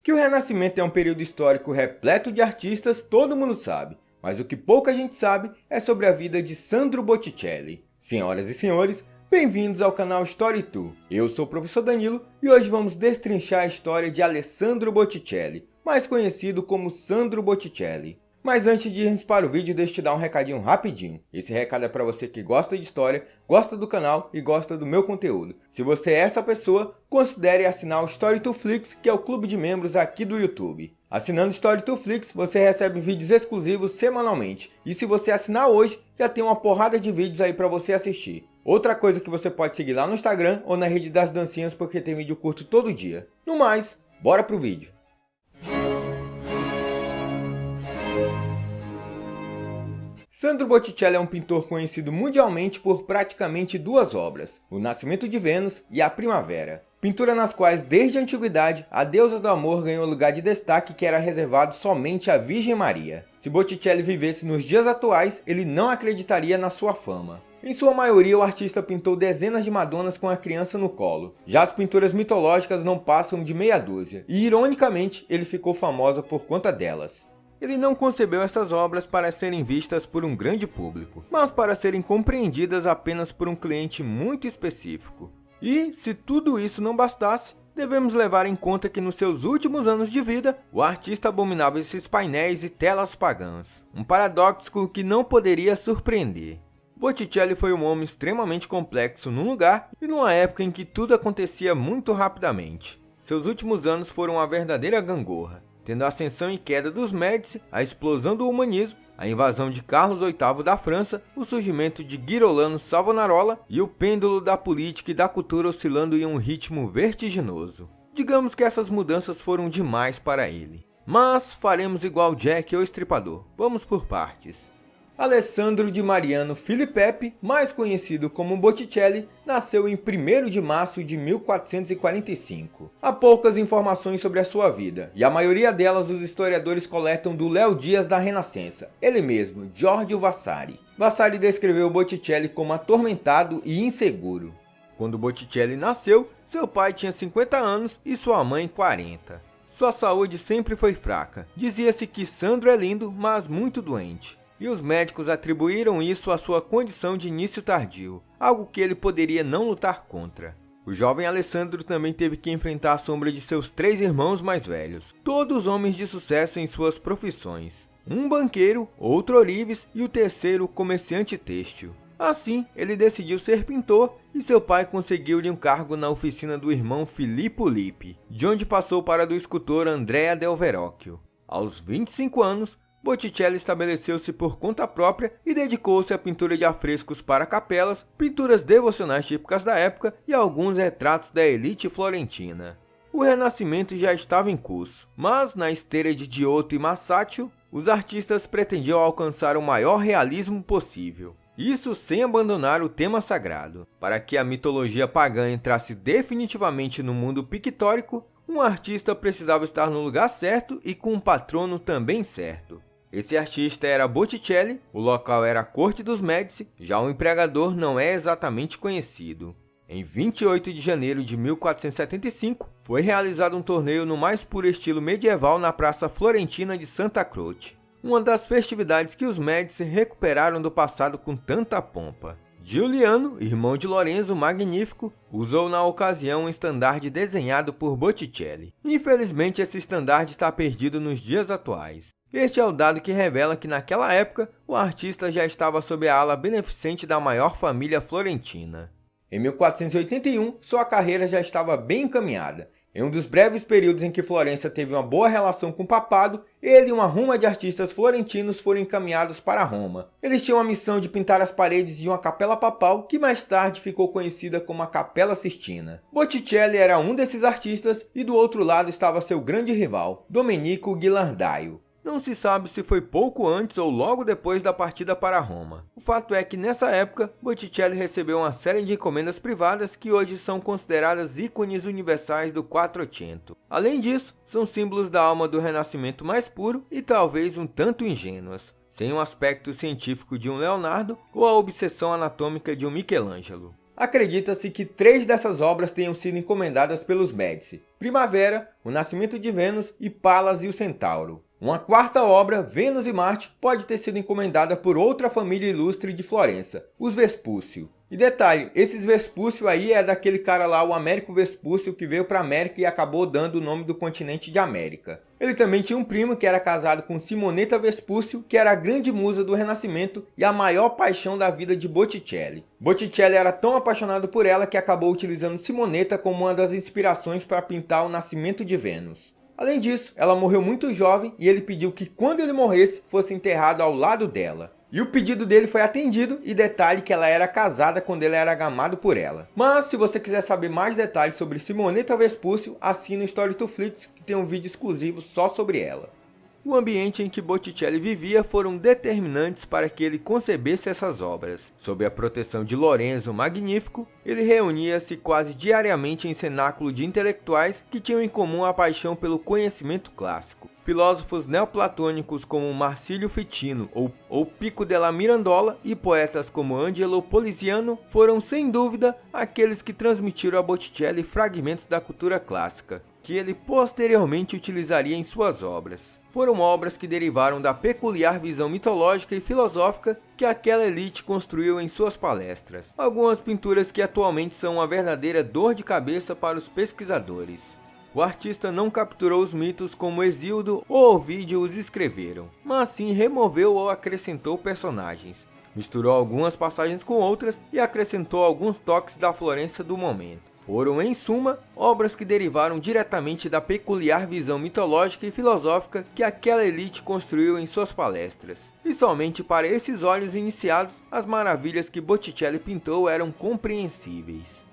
Que o Renascimento é um período histórico repleto de artistas, todo mundo sabe. Mas o que pouca gente sabe é sobre a vida de Sandro Botticelli. Senhoras e senhores, bem-vindos ao canal Story2. Eu sou o professor Danilo e hoje vamos destrinchar a história de Alessandro Botticelli, mais conhecido como Sandro Botticelli. Mas antes de irmos para o vídeo, deixa eu te dar um recadinho rapidinho. Esse recado é para você que gosta de história, gosta do canal e gosta do meu conteúdo. Se você é essa pessoa, considere assinar o Story2Flix, que é o clube de membros aqui do YouTube. Assinando Story2Flix, você recebe vídeos exclusivos semanalmente. E se você assinar hoje, já tem uma porrada de vídeos aí para você assistir. Outra coisa que você pode seguir lá no Instagram ou na rede das dancinhas, porque tem vídeo curto todo dia. No mais, bora pro vídeo. Sandro Botticelli é um pintor conhecido mundialmente por praticamente duas obras, O Nascimento de Vênus e A Primavera. Pintura nas quais, desde a antiguidade, a deusa do amor ganhou lugar de destaque que era reservado somente à Virgem Maria. Se Botticelli vivesse nos dias atuais, ele não acreditaria na sua fama. Em sua maioria, o artista pintou dezenas de Madonas com a criança no colo. Já as pinturas mitológicas não passam de meia dúzia, e ironicamente, ele ficou famoso por conta delas. Ele não concebeu essas obras para serem vistas por um grande público, mas para serem compreendidas apenas por um cliente muito específico. E, se tudo isso não bastasse, devemos levar em conta que nos seus últimos anos de vida, o artista abominava esses painéis e telas pagãs. Um paradoxo que não poderia surpreender. Botticelli foi um homem extremamente complexo num lugar e numa época em que tudo acontecia muito rapidamente. Seus últimos anos foram uma verdadeira gangorra, tendo a ascensão e queda dos Médici, a explosão do humanismo, a invasão de Carlos VIII da França, o surgimento de Girolamo Savonarola e o pêndulo da política e da cultura oscilando em um ritmo vertiginoso. Digamos que essas mudanças foram demais para ele. Mas faremos igual Jack o Estripador, vamos por partes. Alessandro di Mariano Filippetti, mais conhecido como Botticelli, nasceu em 1º de março de 1445. Há poucas informações sobre a sua vida, e a maioria delas os historiadores coletam do Léo Dias da Renascença, ele mesmo, Giorgio Vasari. Vasari descreveu Botticelli como atormentado e inseguro. Quando Botticelli nasceu, seu pai tinha 50 anos e sua mãe 40. Sua saúde sempre foi fraca. Dizia-se que Sandro é lindo, mas muito doente. E os médicos atribuíram isso à sua condição de início tardio, algo que ele poderia não lutar contra. O jovem Alessandro também teve que enfrentar a sombra de seus 3 irmãos mais velhos, todos homens de sucesso em suas profissões. Um banqueiro, outro ourives e o terceiro comerciante têxtil. Assim, ele decidiu ser pintor e seu pai conseguiu-lhe um cargo na oficina do irmão Filippo Lippi, de onde passou para a do escultor Andrea del Verrocchio. Aos 25 anos, Botticelli estabeleceu-se por conta própria e dedicou-se à pintura de afrescos para capelas, pinturas devocionais típicas da época e alguns retratos da elite florentina. O Renascimento já estava em curso, mas na esteira de Giotto e Masaccio, os artistas pretendiam alcançar o maior realismo possível. Isso sem abandonar o tema sagrado. Para que a mitologia pagã entrasse definitivamente no mundo pictórico, um artista precisava estar no lugar certo e com um patrono também certo. Esse artista era Botticelli, o local era a corte dos Médici, já o empregador não é exatamente conhecido. Em 28 de janeiro de 1475, foi realizado um torneio no mais puro estilo medieval na Praça Florentina de Santa Croce, uma das festividades que os Médici recuperaram do passado com tanta pompa. Giuliano, irmão de Lorenzo Magnífico, usou na ocasião um estandarte desenhado por Botticelli. Infelizmente, esse estandarte está perdido nos dias atuais. Este é o dado que revela que naquela época, o artista já estava sob a ala beneficente da maior família florentina. Em 1481, sua carreira já estava bem encaminhada. Em um dos breves períodos em que Florença teve uma boa relação com o papado, ele e uma ruma de artistas florentinos foram encaminhados para Roma. Eles tinham a missão de pintar as paredes de uma capela papal que mais tarde ficou conhecida como a Capela Sistina. Botticelli era um desses artistas e do outro lado estava seu grande rival, Domenico Ghirlandaio. Não se sabe se foi pouco antes ou logo depois da partida para Roma. O fato é que nessa época, Botticelli recebeu uma série de encomendas privadas que hoje são consideradas ícones universais do Quattrocento. Além disso, são símbolos da alma do Renascimento mais puro e talvez um tanto ingênuas, sem o aspecto científico de um Leonardo ou a obsessão anatômica de um Michelangelo. Acredita-se que 3 dessas obras tenham sido encomendadas pelos Médici: Primavera, O Nascimento de Vênus e Palas e o Centauro. Uma quarta obra, Vênus e Marte, pode ter sido encomendada por outra família ilustre de Florença, os Vespúcio. E detalhe, esses Vespúcio aí é daquele cara lá, o Américo Vespúcio, que veio para a América e acabou dando o nome do continente de América. Ele também tinha um primo que era casado com Simonetta Vespúcio, que era a grande musa do Renascimento e a maior paixão da vida de Botticelli. Botticelli era tão apaixonado por ela que acabou utilizando Simonetta como uma das inspirações para pintar o Nascimento de Vênus. Além disso, ela morreu muito jovem e ele pediu que quando ele morresse, fosse enterrado ao lado dela. E o pedido dele foi atendido, e detalhe que ela era casada quando ele era gamado por ela. Mas se você quiser saber mais detalhes sobre Simonetta Vespúcio, assina o Story2Flix, que tem um vídeo exclusivo só sobre ela. O ambiente em que Botticelli vivia foram determinantes para que ele concebesse essas obras. Sob a proteção de Lorenzo o Magnífico, ele reunia-se quase diariamente em cenáculo de intelectuais que tinham em comum a paixão pelo conhecimento clássico. Filósofos neoplatônicos como Marsilio Ficino ou Pico della Mirandola e poetas como Angelo Poliziano foram, sem dúvida, aqueles que transmitiram a Botticelli fragmentos da cultura clássica, que ele posteriormente utilizaria em suas obras. Foram obras que derivaram da peculiar visão mitológica e filosófica que aquela elite construiu em suas palestras. Algumas pinturas que atualmente são uma verdadeira dor de cabeça para os pesquisadores. O artista não capturou os mitos como Hesíodo ou Ovídio os escreveram, mas sim removeu ou acrescentou personagens, misturou algumas passagens com outras e acrescentou alguns toques da Florença do momento. Foram, em suma, obras que derivaram diretamente da peculiar visão mitológica e filosófica que aquela elite construiu em suas palestras. E somente para esses olhos iniciados, as maravilhas que Botticelli pintou eram compreensíveis.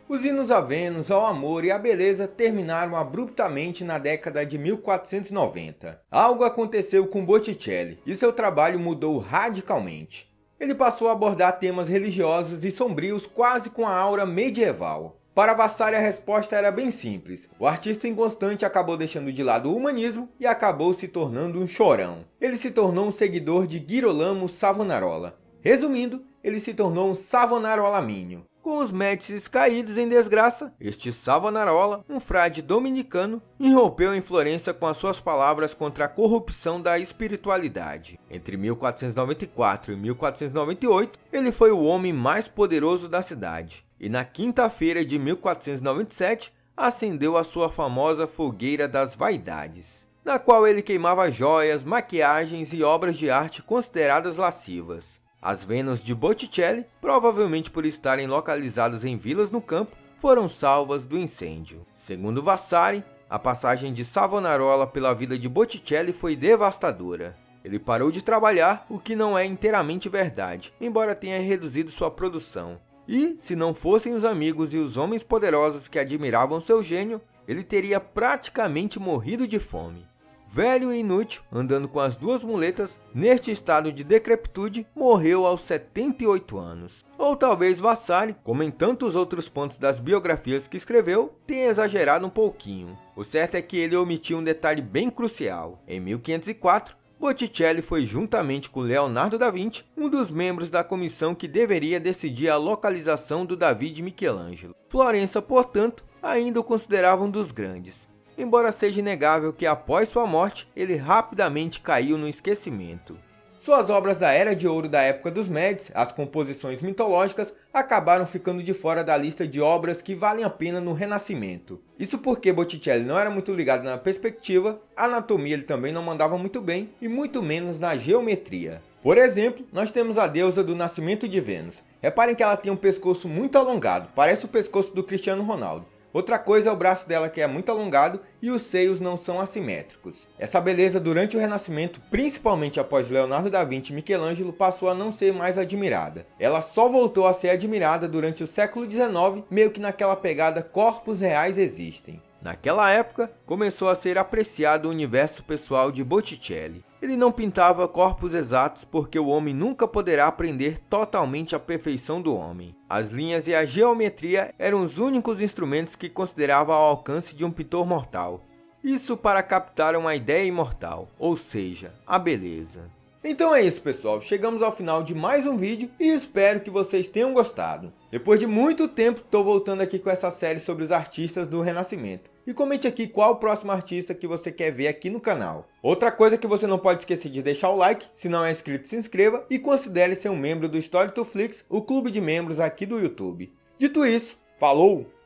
Os hinos a Vênus, ao amor e à beleza terminaram abruptamente na década de 1490. Algo aconteceu com Botticelli e seu trabalho mudou radicalmente. Ele passou a abordar temas religiosos e sombrios quase com a aura medieval. Para Vasari, a resposta era bem simples. O artista inconstante acabou deixando de lado o humanismo e acabou se tornando um chorão. Ele se tornou um seguidor de Girolamo Savonarola. Resumindo, ele se tornou um Savonarolamínio. Com os Médicis caídos em desgraça, este Savonarola, um frade dominicano, irrompeu em Florença com as suas palavras contra a corrupção da espiritualidade. Entre 1494 e 1498, ele foi o homem mais poderoso da cidade, e na quinta-feira de 1497, acendeu a sua famosa Fogueira das Vaidades, na qual ele queimava joias, maquiagens e obras de arte consideradas lascivas. As Vênus de Botticelli, provavelmente por estarem localizadas em vilas no campo, foram salvas do incêndio. Segundo Vasari, a passagem de Savonarola pela vida de Botticelli foi devastadora. Ele parou de trabalhar, o que não é inteiramente verdade, embora tenha reduzido sua produção. E, se não fossem os amigos e os homens poderosos que admiravam seu gênio, ele teria praticamente morrido de fome. Velho e inútil, andando com as duas muletas, neste estado de decrepitude, morreu aos 78 anos. Ou talvez Vasari, como em tantos outros pontos das biografias que escreveu, tenha exagerado um pouquinho. O certo é que ele omitiu um detalhe bem crucial. Em 1504, Botticelli foi, juntamente com Leonardo da Vinci, um dos membros da comissão que deveria decidir a localização do Davi de Michelangelo. Florença, portanto, ainda o considerava um dos grandes. Embora seja inegável que após sua morte, ele rapidamente caiu no esquecimento. Suas obras da Era de Ouro da época dos Médici, as composições mitológicas, acabaram ficando de fora da lista de obras que valem a pena no Renascimento. Isso porque Botticelli não era muito ligado na perspectiva, a anatomia ele também não mandava muito bem, e muito menos na geometria. Por exemplo, nós temos a deusa do Nascimento de Vênus. Reparem que ela tem um pescoço muito alongado, parece o pescoço do Cristiano Ronaldo. Outra coisa é o braço dela, que é muito alongado, e os seios não são assimétricos. Essa beleza durante o Renascimento, principalmente após Leonardo da Vinci e Michelangelo, passou a não ser mais admirada. Ela só voltou a ser admirada durante o século XIX, meio que naquela pegada corpos reais existem. Naquela época, começou a ser apreciado o universo pessoal de Botticelli. Ele não pintava corpos exatos porque o homem nunca poderá aprender totalmente a perfeição do homem. As linhas e a geometria eram os únicos instrumentos que considerava ao alcance de um pintor mortal. Isso para captar uma ideia imortal, ou seja, a beleza. Então é isso, pessoal, chegamos ao final de mais um vídeo e espero que vocês tenham gostado. Depois de muito tempo, estou voltando aqui com essa série sobre os artistas do Renascimento. E comente aqui qual o próximo artista que você quer ver aqui no canal. Outra coisa que você não pode esquecer de deixar o like, se não é inscrito se inscreva e considere ser um membro do Story2Flix, o clube de membros aqui do YouTube. Dito isso, falou!